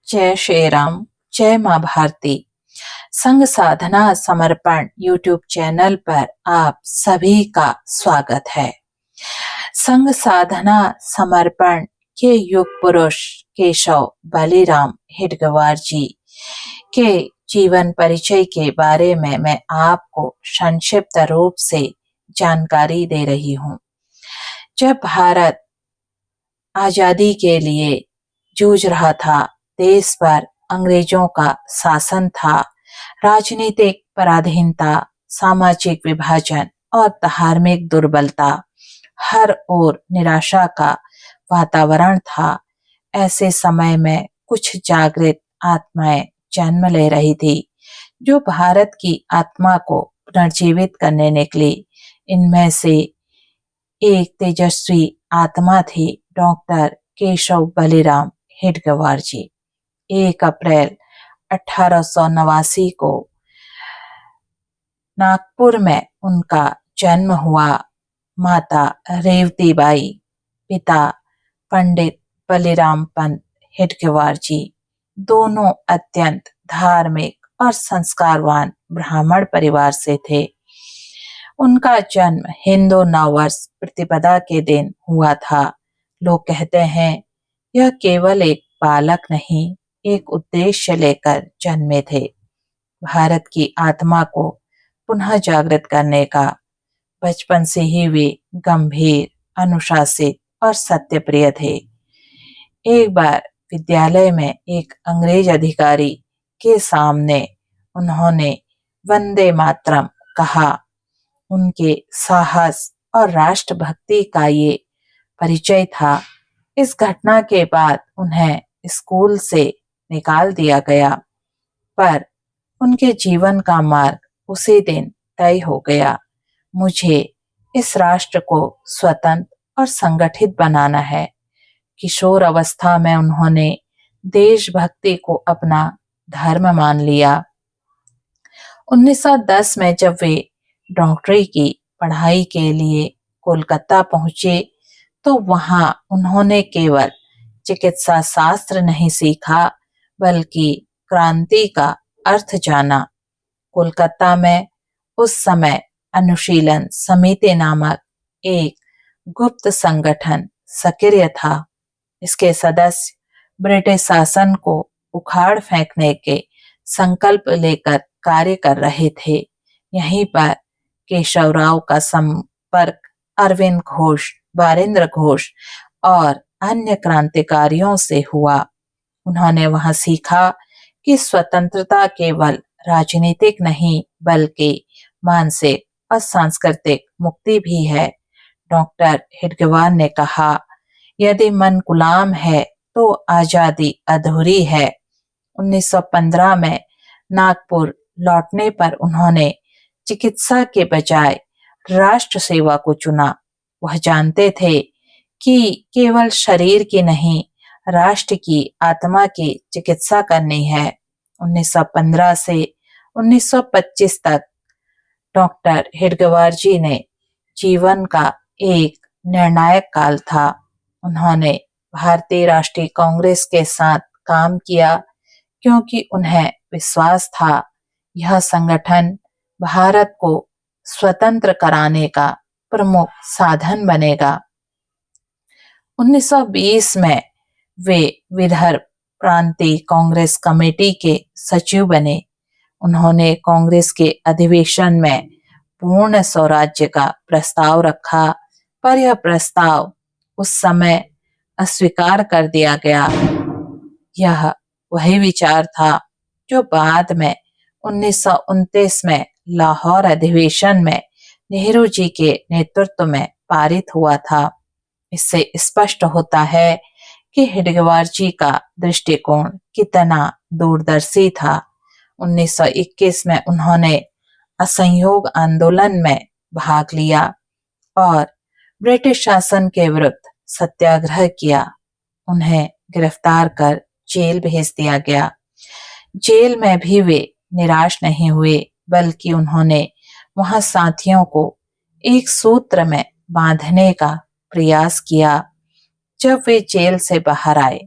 जय श्री राम, जय माँ भारती। संघ साधना समर्पण यूट्यूब चैनल पर आप सभी का स्वागत है। संघ साधना समर्पण के युग पुरुष केशव बालीराम हेडगेवार जी के जीवन परिचय के बारे में मैं आपको संक्षिप्त रूप से जानकारी दे रही हूँ। जब भारत आजादी के लिए जूझ रहा था, देश पर अंग्रेजों का शासन था, राजनीतिक पराधीनता, सामाजिक विभाजन और धार्मिक दुर्बलता, हर ओर निराशा का वातावरण था। ऐसे समय में कुछ जागृत आत्माएं जन्म ले रही थी, जो भारत की आत्मा को पुनर्जीवित करने निकली। इनमें से एक तेजस्वी आत्मा थी डॉक्टर केशव बालीराम हेडगेवार जी। 1 अप्रैल 1889 को नागपुर में उनका जन्म हुआ। माता रेवतीबाई, पिता पंडित बालीराम पंत हेडगेवार जी, दोनों अत्यंत धार्मिक और संस्कारवान ब्राह्मण परिवार से थे। उनका जन्म हिंदू नववर्ष प्रतिपदा के दिन हुआ था। लोग कहते हैं यह केवल एक बालक नहीं, एक उद्देश्य लेकर जन्मे थे, भारत की आत्मा को पुनः जागृत करने का। बचपन से ही वे गंभीर, अनुशासित और सत्यप्रिय थे। एक बार विद्यालय में एक अंग्रेज अधिकारी के सामने उन्होंने वंदे मातरम कहा। उनके साहस और राष्ट्रभक्ति का ये परिचय था। इस घटना के बाद उन्हें स्कूल से निकाल दिया गया, पर उनके जीवन का मार्ग उसी दिन तय हो गया। मुझे इस राष्ट्र को स्वतंत्र और संगठित बनाना है। किशोर अवस्था में उन्होंने देशभक्ति को अपना धर्म मान लिया। 1910 में जब वे डॉक्टरी की पढ़ाई के लिए कोलकाता पहुंचे, तो वहां उन्होंने केवल चिकित्सा शास्त्र नहीं सीखा, बल्कि क्रांति का अर्थ जाना। कोलकाता में उस समय अनुशीलन समिति नामक एक गुप्त संगठन सक्रिय था। इसके सदस्य ब्रिटिश शासन को उखाड़ फेंकने के संकल्प लेकर कार्य कर रहे थे। यहीं पर केशवराव का संपर्क अरविंद घोष, बारेंद्र घोष और अन्य क्रांतिकारियों से हुआ। उन्होंने वहां सीखा कि स्वतंत्रता केवल राजनीतिक नहीं, बल्कि मानसिक और सांस्कृतिक मुक्ति भी है। डॉक्टर हेडगेवार ने कहा, यदि मन गुलाम है तो आजादी अधूरी है। 1915 में नागपुर लौटने पर उन्होंने चिकित्सा के बजाय राष्ट्र सेवा को चुना। वह जानते थे कि केवल शरीर की नहीं, राष्ट्र की आत्मा की चिकित्सा करनी है। 1915 से 1925 तक डॉक्टर हेडगेवार जी ने जीवन का एक निर्णायक काल था। उन्होंने भारतीय राष्ट्रीय कांग्रेस के साथ काम किया, क्योंकि उन्हें विश्वास था यह संगठन भारत को स्वतंत्र कराने का प्रमुख साधन बनेगा। 1920 में वे विदर्भ प्रांतीय कांग्रेस कमेटी के सचिव बने। उन्होंने कांग्रेस के अधिवेशन में पूर्ण स्वराज्य का प्रस्ताव रखा, पर यह प्रस्ताव उस समय अस्वीकार कर दिया गया। यह वही विचार था जो बाद में 1929 में लाहौर अधिवेशन में नेहरू जी के नेतृत्व में पारित हुआ था। इससे स्पष्ट होता है कि हेडगेवार जी का दृष्टिकोण कितना दूरदर्शी था। 1921 में उन्होंने असहयोग आंदोलन में भाग लिया और ब्रिटिश शासन के विरुद्ध सत्याग्रह किया। उन्हें गिरफ्तार कर जेल भेज दिया गया। जेल में भी वे निराश नहीं हुए, बल्कि उन्होंने वहां साथियों को एक सूत्र में बांधने का प्रयास किया। जब वे जेल से बाहर आए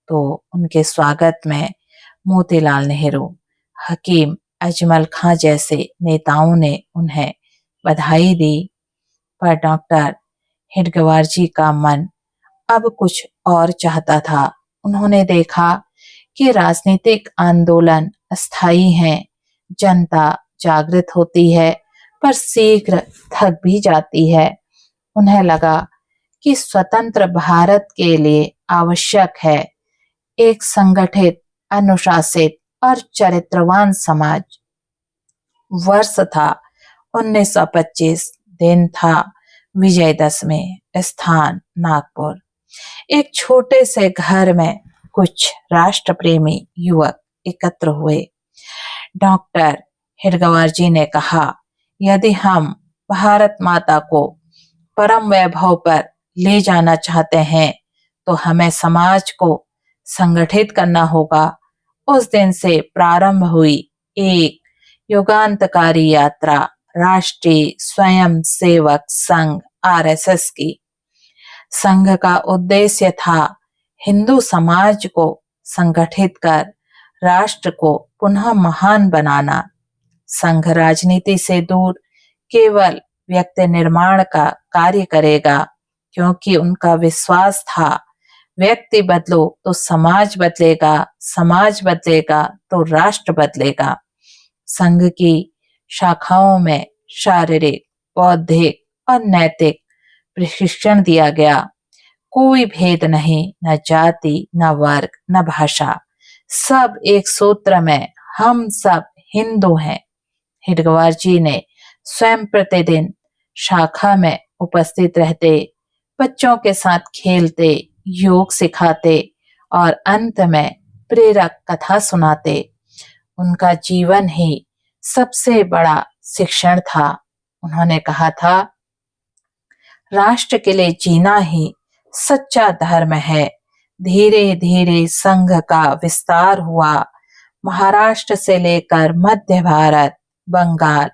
तो उनके स्वागत में मोतीलाल नेहरू, हकीम अजमल खां जैसे नेताओं ने उन्हें बधाई दी। पर डॉक्टर हेडगेवार जी का मन अब कुछ और चाहता था। उन्होंने देखा कि राजनीतिक आंदोलन अस्थायी हैं, जनता जागृत होती है पर शीघ्र थक भी जाती है। उन्हें लगा कि स्वतंत्र भारत के लिए आवश्यक है एक संगठित, अनुशासित और चरित्रवान समाज। वर्ष था 1925, दिन था विजयदशमी, स्थान नागपुर। एक छोटे से घर में कुछ राष्ट्र प्रेमी युवक एकत्र हुए। डॉक्टर हेडगेवार जी ने कहा, यदि हम भारत माता को परम वैभव पर ले जाना चाहते हैं तो हमें समाज को संगठित करना होगा। उस दिन से प्रारंभ हुई एक युगांतकारी यात्रा राष्ट्रीय स्वयं सेवक संघ आरएसएस की। संघ का उद्देश्य था हिंदू समाज को संगठित कर राष्ट्र को पुनः महान बनाना। संघ राजनीति से दूर केवल व्यक्ति निर्माण का कार्य करेगा, क्योंकि उनका विश्वास था व्यक्ति बदलो तो समाज बदलेगा, समाज बदलेगा तो राष्ट्र बदलेगा। संघ की शाखाओं में शारीरिक, बौद्धिक और नैतिक प्रशिक्षण दिया गया। कोई भेद नहीं, न जाति, न वर्ग, न भाषा, सब एक सूत्र में हम सब हिंदू हैं। हेडगेवार जी ने स्वयं प्रतिदिन शाखा में उपस्थित रहते, बच्चों के साथ खेलते, योग सिखाते और अंत में प्रेरक कथा सुनाते। उनका जीवन ही सबसे बड़ा शिक्षण था। उन्होंने कहा था, राष्ट्र के लिए जीना ही सच्चा धर्म है। धीरे धीरे संघ का विस्तार हुआ। महाराष्ट्र से लेकर मध्य भारत, बंगाल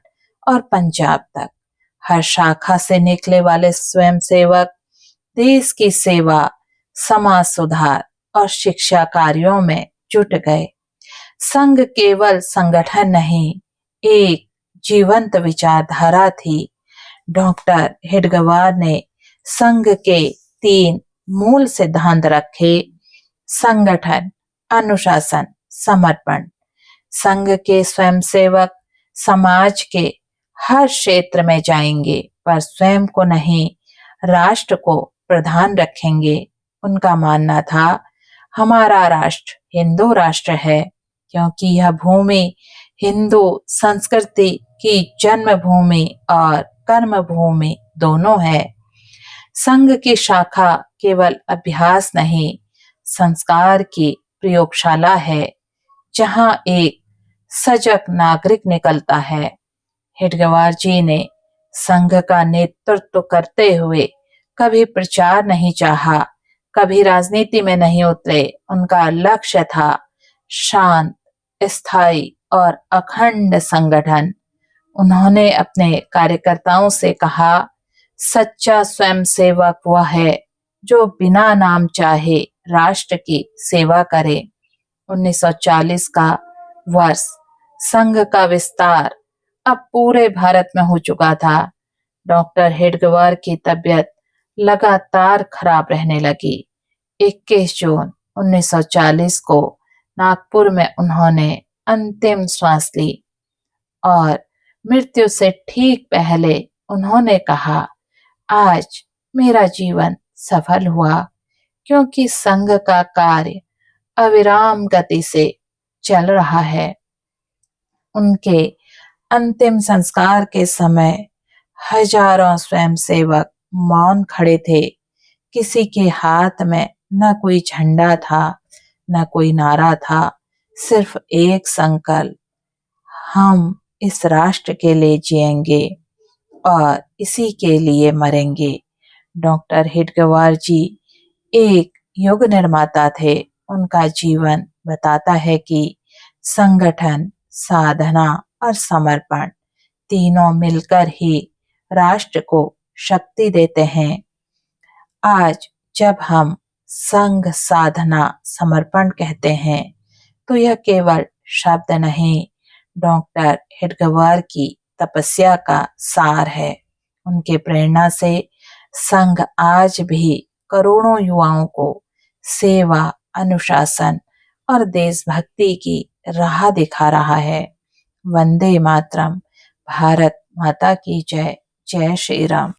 और पंजाब तक हर शाखा से निकले वाले स्वयंसेवक देश की सेवा, समाज सुधार और शिक्षा कार्यों में जुट गए। संघ केवल संगठन नहीं, एक जीवंत विचारधारा थी। डॉक्टर हेडगेवार ने संघ के 3 मूल सिद्धांत रखे: संगठन, अनुशासन, समर्पण। संघ के स्वयंसेवक समाज के हर क्षेत्र में जाएंगे, पर स्वयं को नहीं, राष्ट्र को प्रधान रखेंगे। उनका मानना था, हमारा राष्ट्र हिंदू राष्ट्र है, क्योंकि यह भूमि हिंदू संस्कृति की जन्मभूमि और कर्मभूमि दोनों है। संघ की शाखा केवल अभ्यास नहीं, संस्कार की प्रयोगशाला है, जहां एक सजग नागरिक निकलता है। हेडगेवार जी ने संघ का नेतृत्व करते हुए कभी प्रचार नहीं चाहा, कभी राजनीति में नहीं उतरे। उनका लक्ष्य था शांत, स्थायी और अखंड संगठन। उन्होंने अपने कार्यकर्ताओं से कहा, सच्चा स्वयंसेवक वह है जो बिना नाम चाहे राष्ट्र की सेवा करे। 1940 का वर्ष संघ का विस्तार अब पूरे भारत में हो चुका था। डॉक्टर हेडगेवार की तबीयत लगातार खराब रहने लगी। 21 जून 1940 को नागपुर में उन्होंने अंतिम श्वास ली और मृत्यु से ठीक पहले उन्होंने कहा, आज मेरा जीवन सफल हुआ, क्योंकि संघ का कार्य अविराम गति से चल रहा है। उनके अंतिम संस्कार के समय हजारों स्वयंसेवक मौन खड़े थे। किसी के हाथ में न कोई झंडा था, न कोई नारा था, सिर्फ एक संकल्प, हम इस राष्ट्र के लिए जिएंगे और इसी के लिए मरेंगे। डॉक्टर हेडगेवार जी एक युग निर्माता थे। उनका जीवन बताता है कि संगठन, साधना और समर्पण तीनों मिलकर ही राष्ट्र को शक्ति देते हैं। आज जब हम संग साधना समर्पण कहते हैं तो यह केवल शब्द नहीं, डॉक्टर हेडगेवार की तपस्या का सार है। उनके प्रेरणा से संघ आज भी करोड़ों युवाओं को सेवा, अनुशासन और देशभक्ति की राह दिखा रहा है। वंदे मातरम। भारत माता की जय। जय श्री राम।